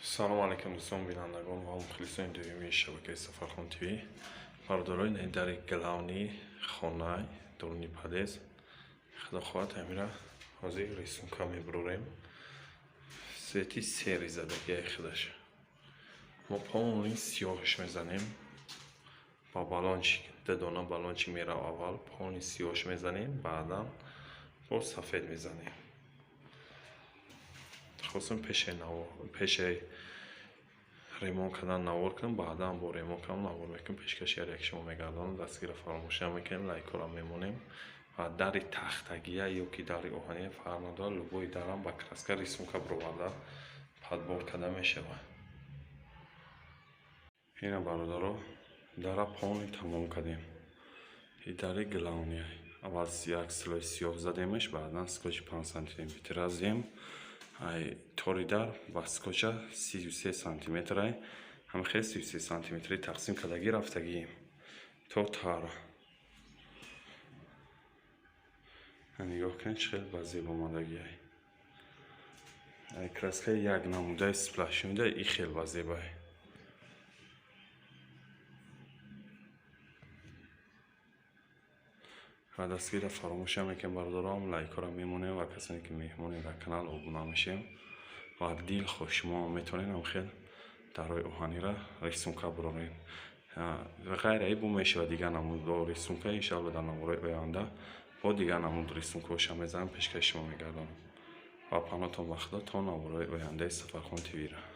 салом алейкум дӯстон бинандагон ва мухлисони дуюмии шабакаи Сафархон ТВ. Бардорои дари главни хонаи дуруни падез худо хоҳад амира ҳозир рисунка мебурорем. Свети сери задагияи худаш мо полный сиёҳш мезанем. ба балончик дадона балончик мерав аввал полный сиёҳш мезанем, баъдан бо сафед мезанем. خواستم پیش ریمون کردن نوار کنم، بعدا با ریمون کنم نوار میکنم. پیشکش یک شما میگردم دستگیر فراموش نمیکنیم، لایک را میمونیم و دری تختگیه یا که دری اوهانی فرق نداره. لوگوی درم با کراسکا ریسمونکا برآورده پدبار کرده میشه. اینا برادرها در پاونی تمام کردیم. این دری گلانیه اول یک سلای سیاه زدیمش، بعدا سکوچ 5 سانتی متر زدیم. تори дар ба скотча 33 сантиметр ҳамихел 33 сантиметри тақсим кардагӣ рафтагием то тара. нигоҳ кунед чӣ хел ба зебо омадагӣ. краскаи як намудаи сплаш меда, ин хел ба зебо. ва дастгира фаромӯш намекунем бардорам, лайкора мемонем ва касоне ки меҳмони дар канал обуна мешем ва дил хош шумо метавонед ҳамхел дарои оҳанира рисунка бурорем. ғайра ин бо мешава дигар намуд рисунка иншалло дар навораи оянда бо дигар намуд рисункаоша мезанам, пешкаши шумо мегардонам ва панотон ба худо то навораи ояндаи Сафархон ТВ ра.